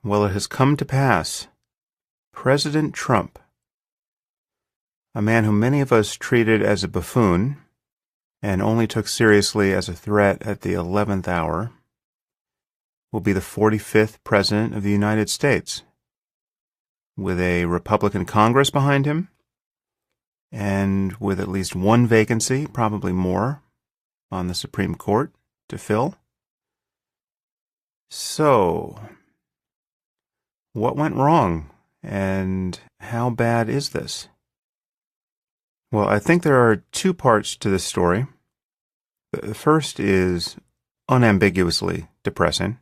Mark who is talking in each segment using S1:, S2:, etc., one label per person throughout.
S1: Well, it has come to pass. President Trump, a man whom many of us treated as a buffoon and only took seriously as a threat at the 11th hour, will be the 45th President of the United States, with a Republican Congress behind him, and with at least one vacancy, probably more, on the Supreme Court to fill. So, what went wrong, and how bad is this? Well, I think there are two parts to this story. The first is unambiguously depressing,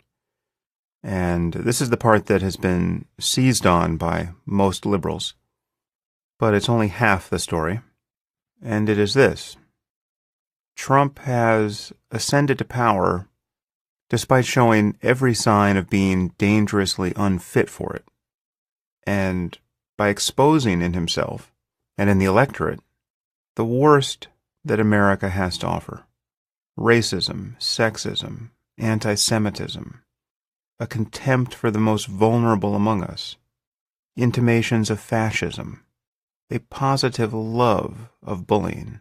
S1: and this is the part that has been seized on by most liberals. But it's only half the story, and it is this. Trump has ascended to power despite showing every sign of being dangerously unfit for it, and by exposing in himself and in the electorate the worst that America has to offer: racism, sexism, anti-Semitism, a contempt for the most vulnerable among us, intimations of fascism, a positive love of bullying,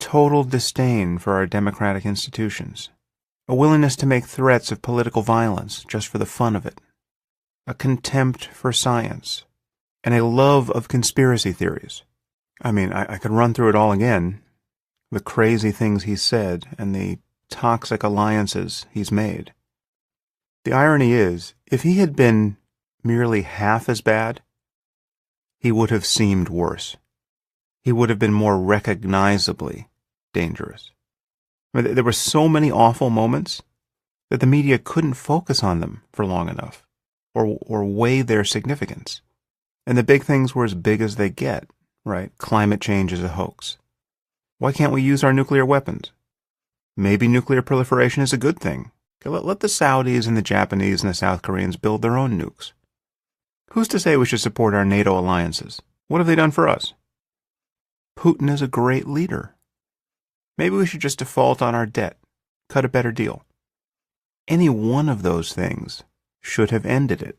S1: total disdain for our democratic institutions, a willingness to make threats of political violence just for the fun of it, a contempt for science, and a love of conspiracy theories. I mean, I could run through it all again, the crazy things he's said and the toxic alliances he's made. The irony is, if he had been merely half as bad, he would have seemed worse. He would have been more recognizably dangerous. I mean, there were so many awful moments that the media couldn't focus on them for long enough, or weigh their significance. And the big things were as big as they get, right? Climate change is a hoax. Why can't we use our nuclear weapons? Maybe nuclear proliferation is a good thing. Let the Saudis and the Japanese and the South Koreans build their own nukes. Who's to say we should support our NATO alliances? What have they done for us? Putin is a great leader. Maybe we should just default on our debt, cut a better deal. Any one of those things should have ended it.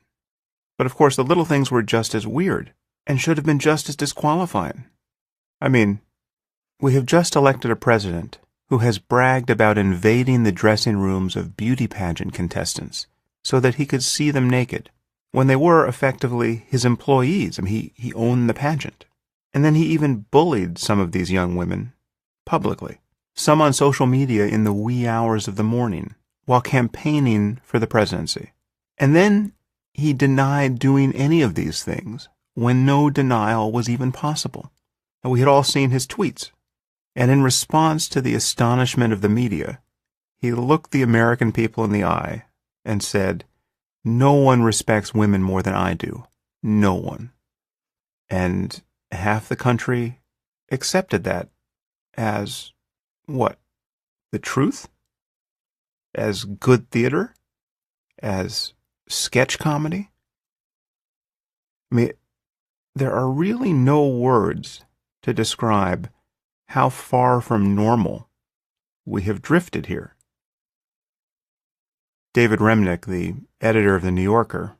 S1: But of course, the little things were just as weird and should have been just as disqualifying. I mean, we have just elected a president who has bragged about invading the dressing rooms of beauty pageant contestants so that he could see them naked, when they were effectively his employees. I mean, he owned the pageant. And then he even bullied some of these young women publicly, some on social media in the wee hours of the morning, while campaigning for the presidency. And then he denied doing any of these things when no denial was even possible. And we had all seen his tweets. And in response to the astonishment of the media, he looked the American people in the eye and said, "No one respects women more than I do. No one." And half the country accepted that as what? The truth? As good theater? As sketch comedy? I mean, there are really no words to describe how far from normal we have drifted here. David Remnick, the editor of The New Yorker,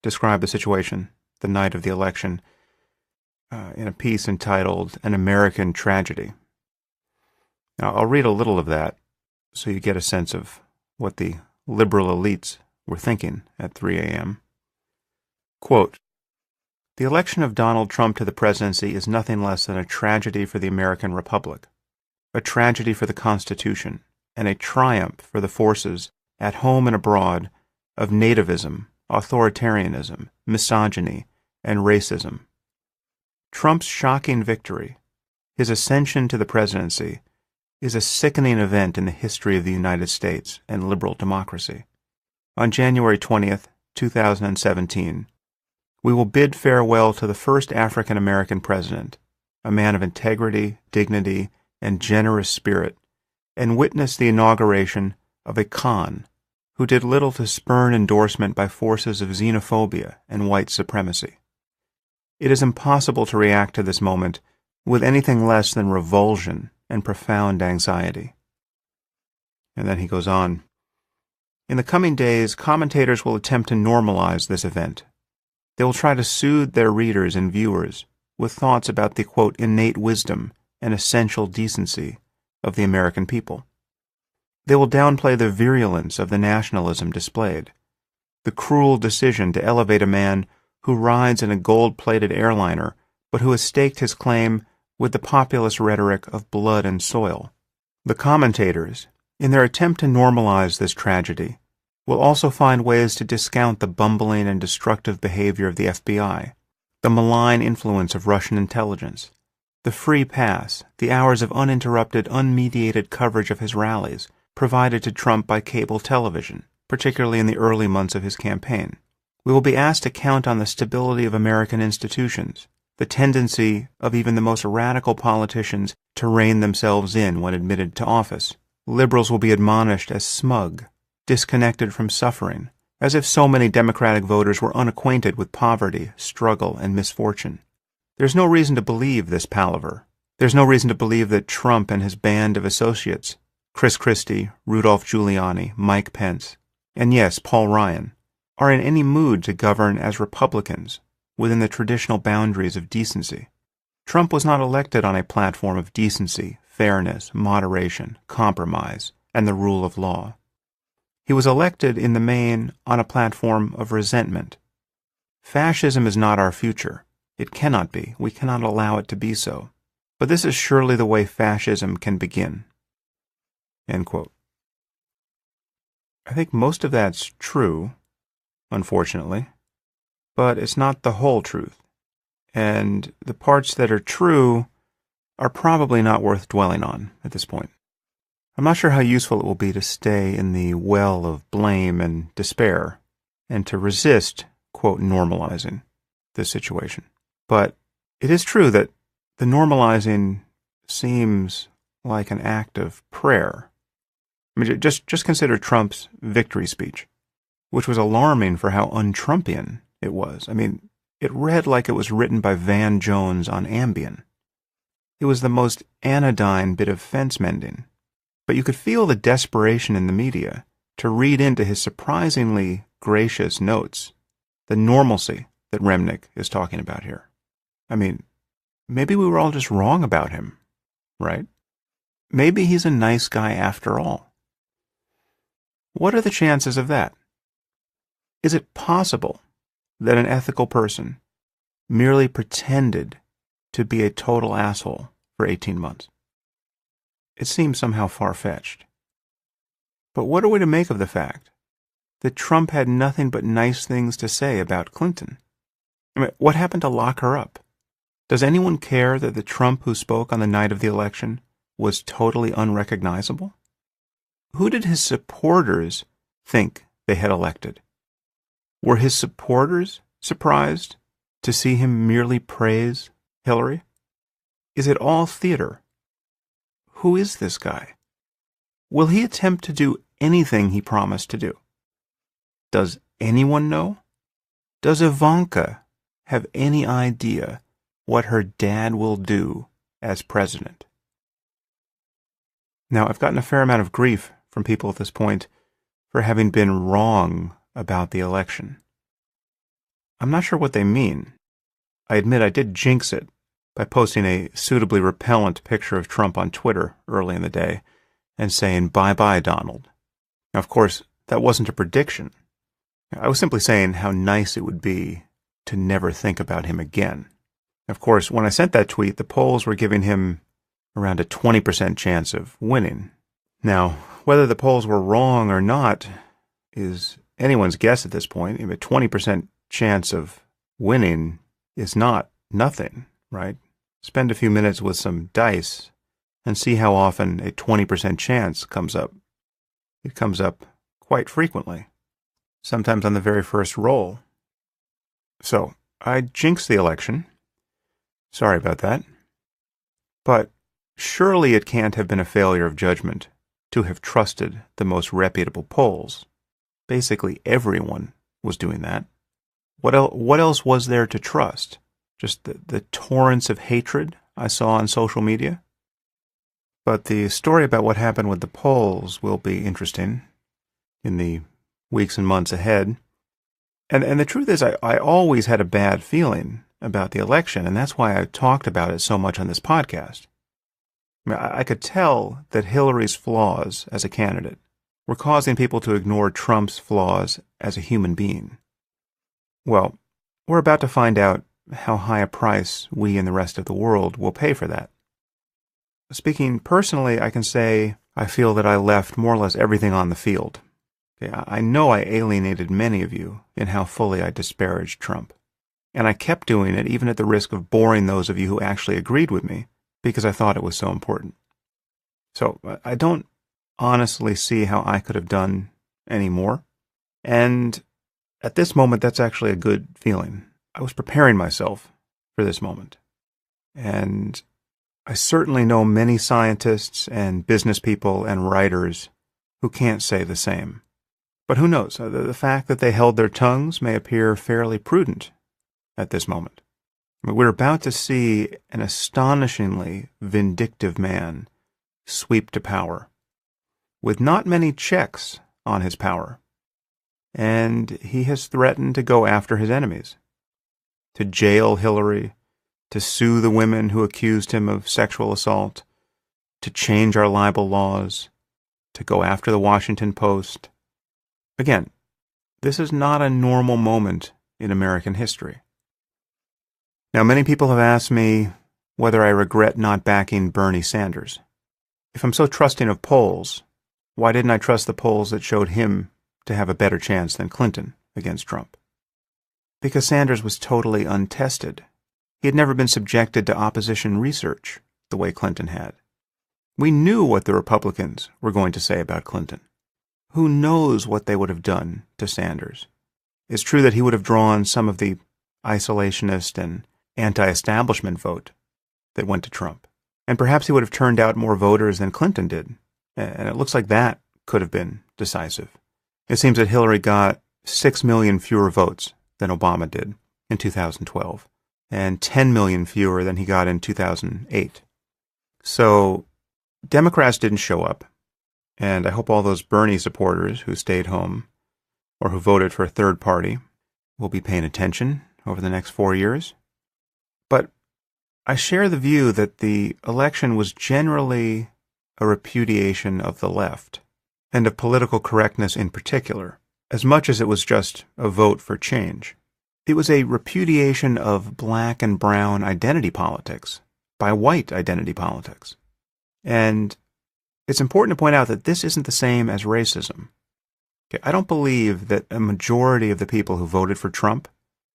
S1: described the situation the night of the election in a piece entitled "An American Tragedy." Now, I'll read a little of that so you get a sense of what the liberal elites were thinking at 3 a.m. Quote, "The election of Donald Trump to the presidency is nothing less than a tragedy for the American Republic, a tragedy for the Constitution, and a triumph for the forces at home and abroad of nativism, authoritarianism, misogyny, and racism. Trump's shocking victory, his ascension to the presidency, is a sickening event in the history of the United States and liberal democracy. On January 20th, 2017, we will bid farewell to the first African-American president, a man of integrity, dignity, and generous spirit, and witness the inauguration of a Khan who did little to spurn endorsement by forces of xenophobia and white supremacy. It is impossible to react to this moment with anything less than revulsion and profound anxiety." And then he goes on, In the coming days, commentators will attempt to normalize this event. They will try to soothe their readers and viewers with thoughts about the, quote, innate wisdom and essential decency of the American people. They will downplay the virulence of the nationalism displayed, the cruel decision to elevate a man who rides in a gold-plated airliner but who has staked his claim with the populist rhetoric of blood and soil. The commentators, in their attempt to normalize this tragedy, will also find ways to discount the bumbling and destructive behavior of the FBI, the malign influence of Russian intelligence, the free pass, the hours of uninterrupted, unmediated coverage of his rallies provided to Trump by cable television, particularly in the early months of his campaign. We will be asked to count on the stability of American institutions, the tendency of even the most radical politicians to rein themselves in when admitted to office. Liberals will be admonished as smug, disconnected from suffering, as if so many Democratic voters were unacquainted with poverty, struggle, and misfortune. There's no reason to believe this palaver. There's no reason to believe that Trump and his band of associates, Chris Christie, Rudolph Giuliani, Mike Pence, and yes, Paul Ryan, are in any mood to govern as Republicans within the traditional boundaries of decency. Trump was not elected on a platform of decency, fairness, moderation, compromise, and the rule of law. He was elected in the main on a platform of resentment. Fascism is not our future. It cannot be. We cannot allow it to be so. But this is surely the way fascism can begin. End quote. I think most of that's true, unfortunately, but it's not the whole truth. And the parts that are true are probably not worth dwelling on at this point. I'm not sure how useful it will be to stay in the well of blame and despair and to resist, quote, normalizing this situation. But it is true that the normalizing seems like an act of prayer. I mean, just consider Trump's victory speech, which was alarming for how un-Trumpian it was. I mean, it read like it was written by Van Jones on Ambien. It was the most anodyne bit of fence mending. But you could feel the desperation in the media to read into his surprisingly gracious notes the normalcy that Remnick is talking about here. I mean, maybe we were all just wrong about him, right? Maybe he's a nice guy after all. What are the chances of that? Is it possible that an ethical person merely pretended to be a total asshole for 18 months? It seems somehow far-fetched. But what are we to make of the fact that Trump had nothing but nice things to say about Clinton? I mean, what happened to lock her up? Does anyone care that the Trump who spoke on the night of the election was totally unrecognizable? Who did his supporters think they had elected? Were his supporters surprised to see him merely praise Hillary? Is it all theater? Who is this guy? Will he attempt to do anything he promised to do? Does anyone know? Does Ivanka have any idea what her dad will do as president? Now, I've gotten a fair amount of grief from people at this point for having been wrong about the election. I'm not sure what they mean. I admit I did jinx it by posting a suitably repellent picture of Trump on Twitter early in the day and saying, "Bye-bye, Donald." Now, of course, that wasn't a prediction. I was simply saying how nice it would be to never think about him again. Of course, when I sent that tweet, the polls were giving him around a 20% chance of winning. Now, whether the polls were wrong or not is anyone's guess at this point. A 20% chance of winning is not nothing, right? Spend a few minutes with some dice and see how often a 20% chance comes up. It comes up quite frequently, sometimes on the very first roll. So, I jinxed the election. Sorry about that. But surely it can't have been a failure of judgment to have trusted the most reputable polls. Basically, everyone was doing that. What else was there to trust? Just the torrents of hatred I saw on social media? But the story about what happened with the polls will be interesting in the weeks and months ahead. And the truth is, I always had a bad feeling about the election, and that's why I talked about it so much on this podcast. I could tell that Hillary's flaws as a candidate were causing people to ignore Trump's flaws as a human being. Well, we're about to find out how high a price we and the rest of the world will pay for that. Speaking personally, I can say I feel that I left more or less everything on the field. I know I alienated many of you in how fully I disparaged Trump. And I kept doing it even at the risk of boring those of you who actually agreed with me because I thought it was so important. So I don't honestly see how I could have done any more. And at this moment, that's actually a good feeling. I was preparing myself for this moment. And I certainly know many scientists and business people and writers who can't say the same. But who knows? The fact that they held their tongues may appear fairly prudent at this moment. We're about to see an astonishingly vindictive man sweep to power, with not many checks on his power. And he has threatened to go after his enemies, to jail Hillary, to sue the women who accused him of sexual assault, to change our libel laws, to go after the Washington Post. Again, this is not a normal moment in American history. Now, many people have asked me whether I regret not backing Bernie Sanders. If I'm so trusting of polls, why didn't I trust the polls that showed him to have a better chance than Clinton against Trump? Because Sanders was totally untested. He had never been subjected to opposition research the way Clinton had. We knew what the Republicans were going to say about Clinton. Who knows what they would have done to Sanders? It's true that he would have drawn some of the isolationist and anti-establishment vote that went to Trump. And perhaps he would have turned out more voters than Clinton did. And it looks like that could have been decisive. It seems that Hillary got 6 million fewer votes than Obama did in 2012, and 10 million fewer than he got in 2008. So Democrats didn't show up. And I hope all those Bernie supporters who stayed home or who voted for a third party will be paying attention over the next 4 years. But I share the view that the election was generally a repudiation of the left, and of political correctness in particular, as much as it was just a vote for change. It was a repudiation of black and brown identity politics by white identity politics. And it's important to point out that this isn't the same as racism. I don't believe that a majority of the people who voted for Trump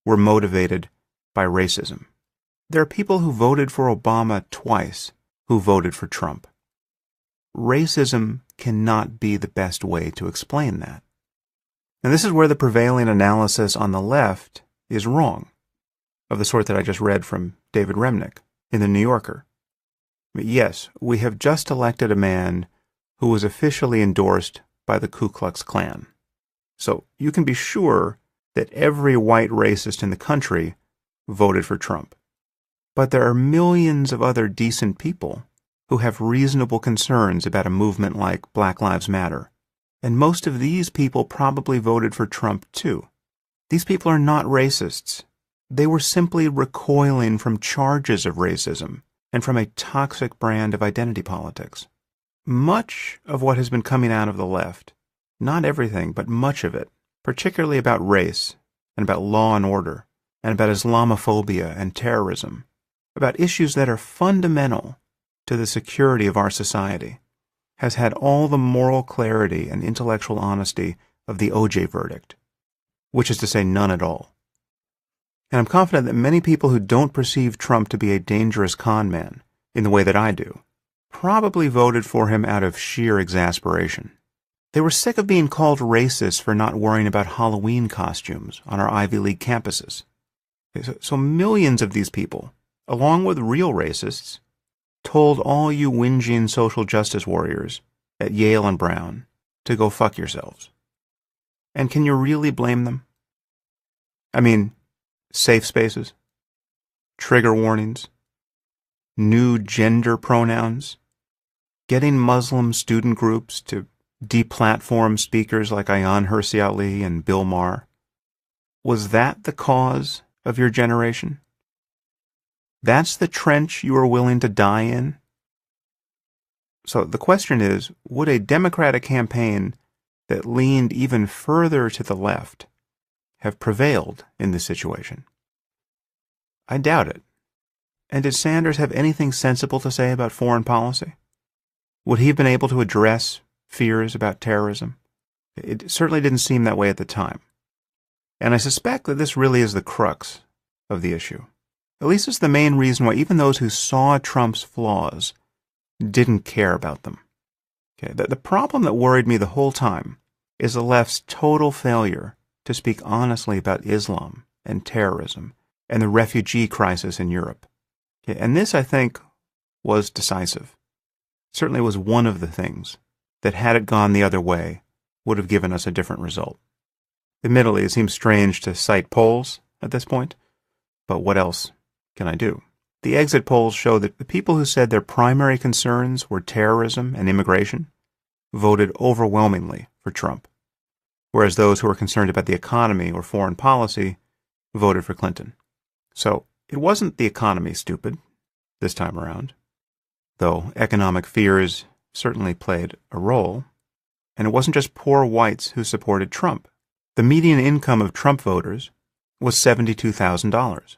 S1: were motivated by racism. There are people who voted for Obama twice who voted for Trump. Racism cannot be the best way to explain that. And this is where the prevailing analysis on the left is wrong, of the sort that I just read from David Remnick in The New Yorker. Yes, we have just elected a man who was officially endorsed by the Ku Klux Klan. So you can be sure that every white racist in the country voted for Trump. But there are millions of other decent people who have reasonable concerns about a movement like Black Lives Matter. And most of these people probably voted for Trump too. These people are not racists. They were simply recoiling from charges of racism and from a toxic brand of identity politics. Much of what has been coming out of the left, not everything, but much of it, particularly about race and about law and order and about Islamophobia and terrorism, about issues that are fundamental to the security of our society, has had all the moral clarity and intellectual honesty of the O.J. verdict, which is to say none at all. And I'm confident that many people who don't perceive Trump to be a dangerous con man in the way that I do probably voted for him out of sheer exasperation. They were sick of being called racist for not worrying about Halloween costumes on our Ivy League campuses. So millions of these people, along with real racists, told all you whinging social justice warriors at Yale and Brown to go fuck yourselves. And can you really blame them? I mean, safe spaces, trigger warnings, new gender pronouns, getting Muslim student groups to deplatform speakers like Ayaan Hirsi Ali and Bill Maher? Was that the cause of your generation? That's the trench you were willing to die in? So the question is, would a Democratic campaign that leaned even further to the left have prevailed in this situation? I doubt it. And did Sanders have anything sensible to say about foreign policy? Would he have been able to address fears about terrorism? It certainly didn't seem that way at the time. And I suspect that this really is the crux of the issue. At least it's the main reason why even those who saw Trump's flaws didn't care about them. Okay, the problem that worried me the whole time is the left's total failure to speak honestly about Islam and terrorism and the refugee crisis in Europe. Okay, and this, I think, was decisive. Certainly was one of the things that, had it gone the other way, would have given us a different result. Admittedly, it seems strange to cite polls at this point, but what else can I do? The exit polls show that the people who said their primary concerns were terrorism and immigration voted overwhelmingly for Trump, whereas those who were concerned about the economy or foreign policy voted for Clinton. So it wasn't the economy, stupid, this time around, though economic fears certainly played a role. And it wasn't just poor whites who supported Trump. The median income of Trump voters was $72,000.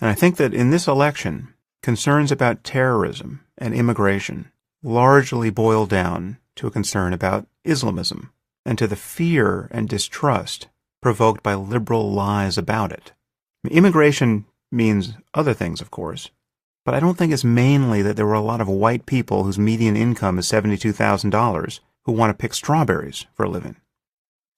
S1: And I think that in this election, concerns about terrorism and immigration largely boil down to a concern about Islamism and to the fear and distrust provoked by liberal lies about it. Immigration means other things, of course, but I don't think it's mainly that there were a lot of white people whose median income is $72,000 who want to pick strawberries for a living.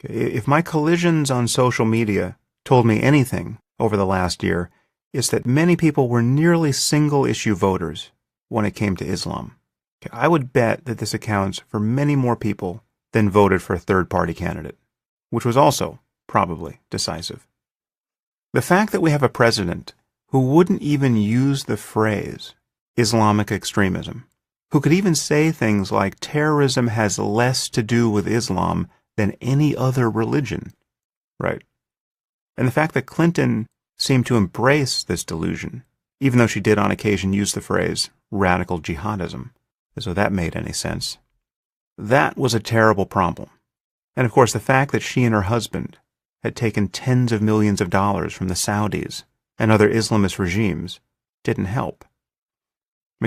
S1: If my collisions on social media told me anything over the last year, it's that many people were nearly single-issue voters when it came to Islam. I would bet that this accounts for many more people than voted for a third-party candidate, which was also probably decisive. The fact that we have a president who wouldn't even use the phrase Islamic extremism, who could even say things like terrorism has less to do with Islam than any other religion, right? And the fact that Clinton seemed to embrace this delusion, even though she did on occasion use the phrase radical jihadism, as though that made any sense. That was a terrible problem. And of course, the fact that she and her husband had taken tens of millions of dollars from the Saudis and other Islamist regimes didn't help.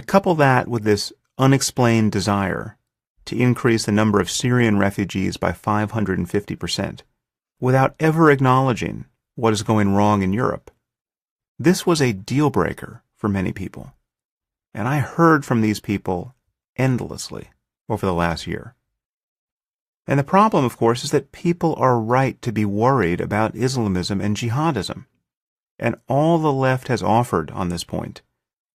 S1: Couple that with this unexplained desire to increase the number of Syrian refugees by 550%, without ever acknowledging what is going wrong in Europe. This was a deal breaker for many people, and I heard from these people endlessly over the last year. And the problem, of course, is that people are right to be worried about Islamism and jihadism, and all the left has offered on this point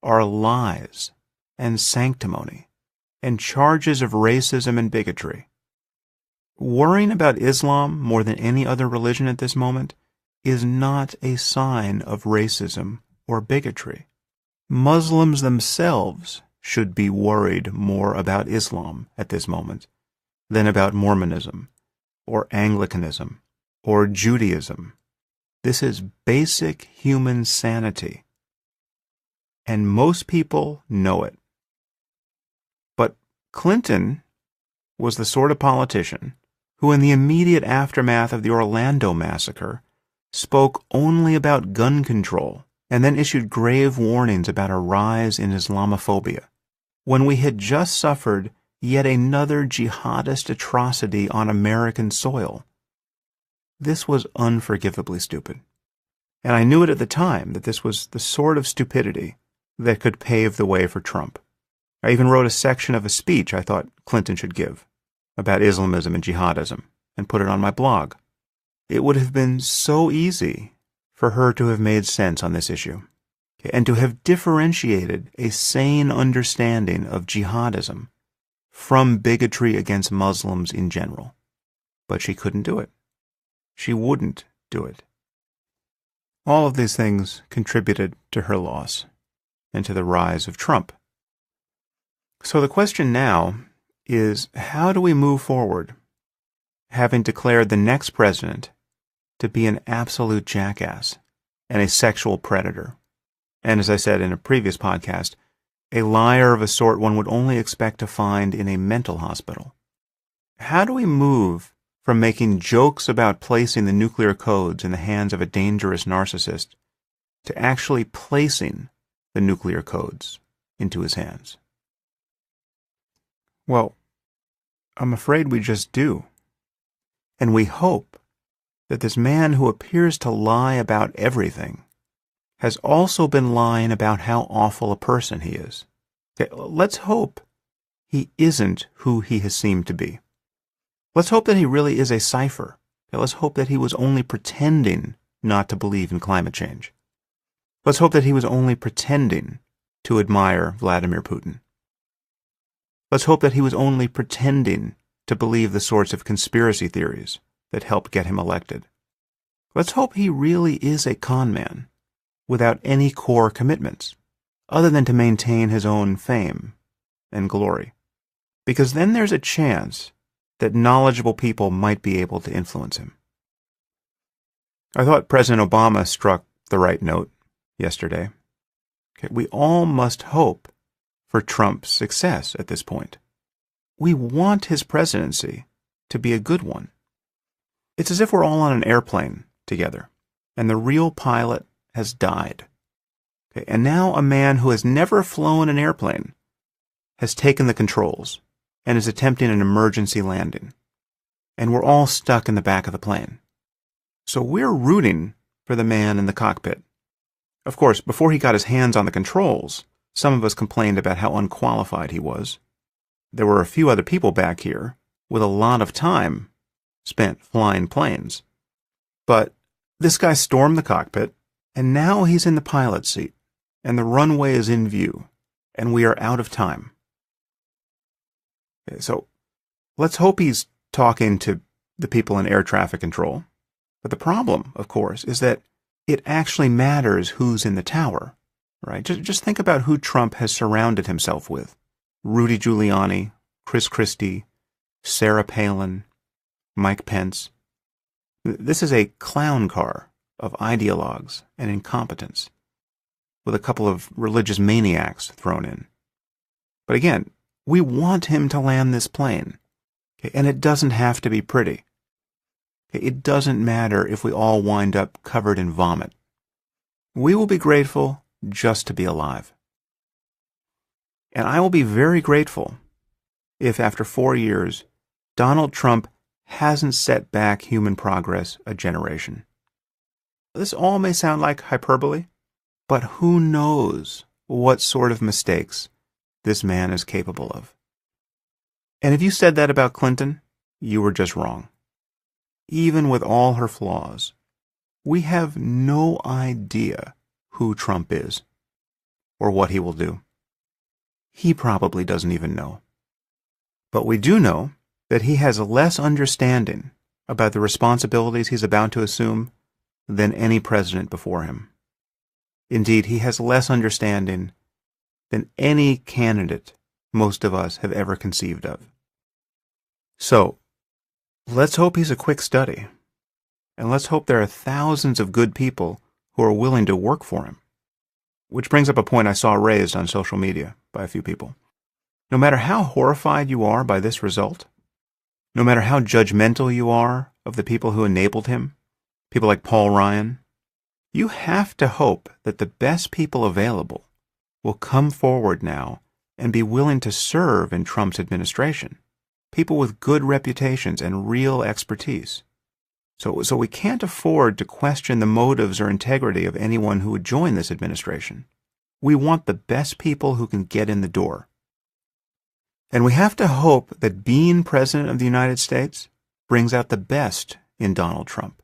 S1: are lies and sanctimony and charges of racism and bigotry. Worrying about Islam more than any other religion at this moment is not a sign of racism or bigotry. Muslims themselves should be worried more about Islam at this moment than about Mormonism or Anglicanism or Judaism. This is basic human sanity, and most people know it. But Clinton was the sort of politician who, in the immediate aftermath of the Orlando massacre, spoke only about gun control and then issued grave warnings about a rise in Islamophobia, when we had just suffered yet another jihadist atrocity on American soil. This was unforgivably stupid. And I knew it at the time that this was the sort of stupidity that could pave the way for Trump. I even wrote a section of a speech I thought Clinton should give about Islamism and jihadism and put it on my blog. It would have been so easy for her to have made sense on this issue, and to have differentiated a sane understanding of jihadism from bigotry against Muslims in general. But she couldn't do it. She wouldn't do it. All of these things contributed to her loss and to the rise of Trump. So the question now is how do we move forward, having declared the next president to be an absolute jackass and a sexual predator, and as I said in a previous podcast, a liar of a sort one would only expect to find in a mental hospital? How do we move from making jokes about placing the nuclear codes in the hands of a dangerous narcissist to actually placing the nuclear codes into his hands? Well, I'm afraid we just do. And we hope that this man who appears to lie about everything has also been lying about how awful a person he is. Okay, let's hope he isn't who he has seemed to be. Let's hope that he really is a cipher. Okay, let's hope that he was only pretending not to believe in climate change. Let's hope that he was only pretending to admire Vladimir Putin. Let's hope that he was only pretending to believe the sorts of conspiracy theories that helped get him elected. Let's hope he really is a con man without any core commitments, other than to maintain his own fame and glory. Because then there's a chance that knowledgeable people might be able to influence him. I thought President Obama struck the right note yesterday. Okay, we all must hope for Trump's success at this point. We want his presidency to be a good one. It's as if we're all on an airplane together, and the real pilot has died. Okay, and now a man who has never flown an airplane has taken the controls and is attempting an emergency landing. And we're all stuck in the back of the plane. So we're rooting for the man in the cockpit. Of course, before he got his hands on the controls, some of us complained about how unqualified he was. There were a few other people back here with a lot of time spent flying planes. But this guy stormed the cockpit, and now he's in the pilot seat, and the runway is in view, and we are out of time. Okay, so let's hope he's talking to the people in air traffic control. But the problem, of course, is that it actually matters who's in the tower, right? Just think about who Trump has surrounded himself with. Rudy Giuliani, Chris Christie, Sarah Palin, Mike Pence. This is a clown car of ideologues and incompetence, with a couple of religious maniacs thrown in. But again, we want him to land this plane, okay? And it doesn't have to be pretty. Okay? It doesn't matter if we all wind up covered in vomit. We will be grateful just to be alive. And I will be very grateful if after 4 years, Donald Trump hasn't set back human progress a generation. This all may sound like hyperbole, but who knows what sort of mistakes this man is capable of. And if you said that about Clinton, you were just wrong. Even with all her flaws, we have no idea who Trump is or what he will do. He probably doesn't even know. But we do know that he has less understanding about the responsibilities he's about to assume than any president before him. Indeed, he has less understanding than any candidate most of us have ever conceived of. So, let's hope he's a quick study, and let's hope there are thousands of good people who are willing to work for him. Which brings up a point I saw raised on social media by a few people. No matter how horrified you are by this result, no matter how judgmental you are of the people who enabled him, people like Paul Ryan, you have to hope that the best people available will come forward now and be willing to serve in Trump's administration. People with good reputations and real expertise. So we can't afford to question the motives or integrity of anyone who would join this administration. We want the best people who can get in the door. And we have to hope that being President of the United States brings out the best in Donald Trump.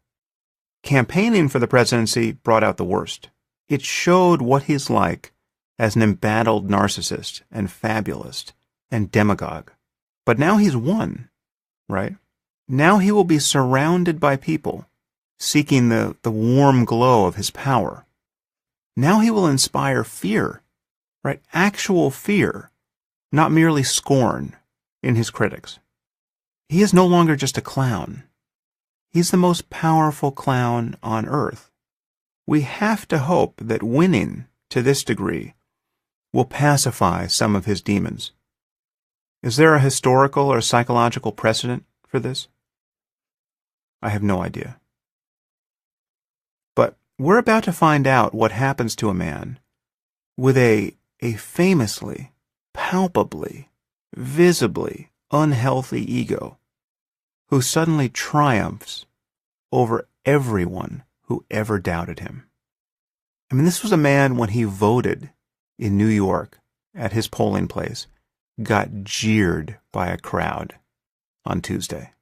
S1: Campaigning for the presidency brought out the worst. It showed what he's like as an embattled narcissist and fabulist and demagogue. But now he's won, right? Now he will be surrounded by people seeking the warm glow of his power. Now he will inspire fear, right? Actual fear, not merely scorn in his critics. He is no longer just a clown. He's the most powerful clown on earth. We have to hope that winning to this degree will pacify some of his demons. Is there a historical or psychological precedent for this? I have no idea. But we're about to find out what happens to a man with a famously, palpably, visibly unhealthy ego who suddenly triumphs over everyone who ever doubted him. I mean, this was a man, when he voted in New York at his polling place, got jeered by a crowd on Tuesday.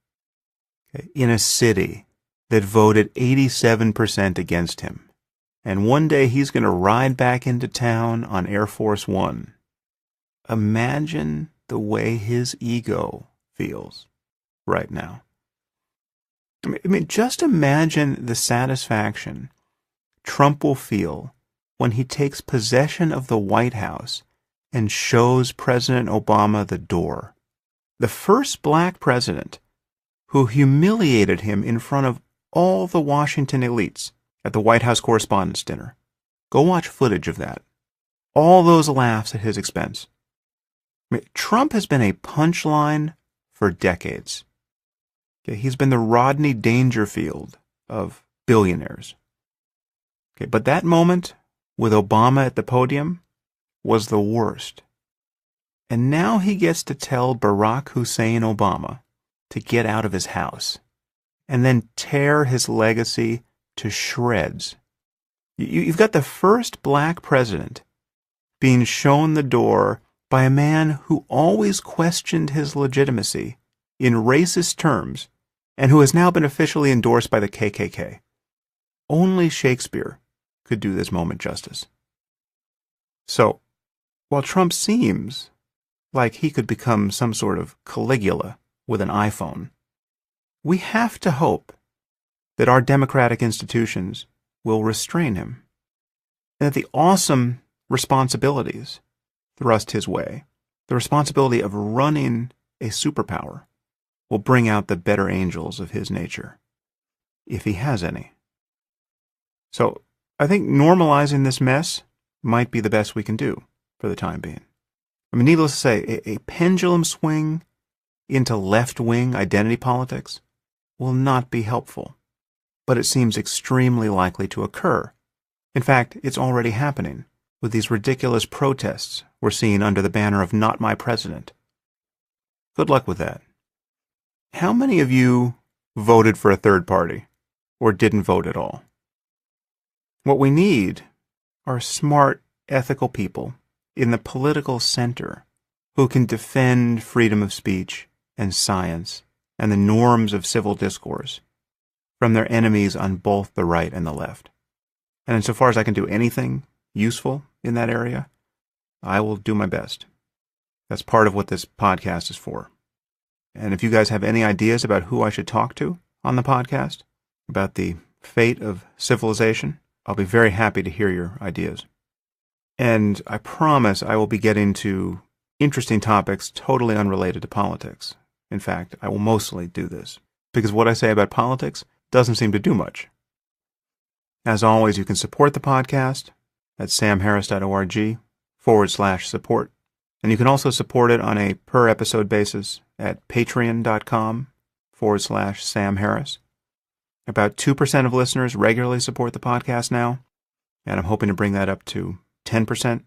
S1: Okay? In a city that voted 87% against him. And one day he's going to ride back into town on Air Force One. Imagine the way his ego feels right now. I mean, just imagine the satisfaction Trump will feel when he takes possession of the White House and shows President Obama the door. The first black president who humiliated him in front of all the Washington elites at the White House Correspondents' Dinner. Go watch footage of that. All those laughs at his expense. I mean, Trump has been a punchline for decades. Okay, he's been the Rodney Dangerfield of billionaires. Okay, but that moment with Obama at the podium was the worst. And now he gets to tell Barack Hussein Obama to get out of his house and then tear his legacy to shreds. You've got the first black president being shown the door by a man who always questioned his legitimacy in racist terms and who has now been officially endorsed by the KKK. Only Shakespeare could do this moment justice. So, while Trump seems like he could become some sort of Caligula with an iPhone, we have to hope that our democratic institutions will restrain him, and that the awesome responsibilities thrust his way, the responsibility of running a superpower, will bring out the better angels of his nature, if he has any. So, I think normalizing this mess might be the best we can do for the time being. I mean, needless to say, a pendulum swing into left-wing identity politics will not be helpful, but it seems extremely likely to occur. In fact, it's already happening with these ridiculous protests we're seeing under the banner of Not My President. Good luck with that. How many of you voted for a third party or didn't vote at all? What we need are smart, ethical people in the political center who can defend freedom of speech and science and the norms of civil discourse from their enemies on both the right and the left. And insofar as I can do anything useful in that area, I will do my best. That's part of what this podcast is for. And if you guys have any ideas about who I should talk to on the podcast, about the fate of civilization, I'll be very happy to hear your ideas. And I promise I will be getting to interesting topics totally unrelated to politics. In fact, I will mostly do this, because what I say about politics doesn't seem to do much. As always, you can support the podcast at samharris.org/support. And you can also support it on a per-episode basis at patreon.com/samharris. About 2% of listeners regularly support the podcast now, and I'm hoping to bring that up to 10%.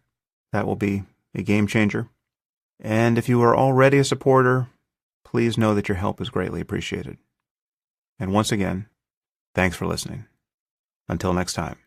S1: That will be a game changer. And if you are already a supporter, please know that your help is greatly appreciated. And once again, thanks for listening. Until next time.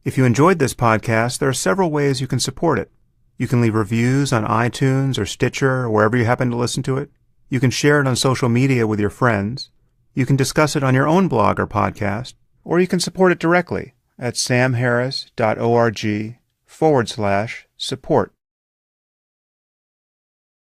S1: If you enjoyed this podcast, there are several ways you can support it. You can leave reviews on iTunes or Stitcher or wherever you happen to listen to it. You can share it on social media with your friends. You can discuss it on your own blog or podcast, or you can support it directly at samharris.org/ /support.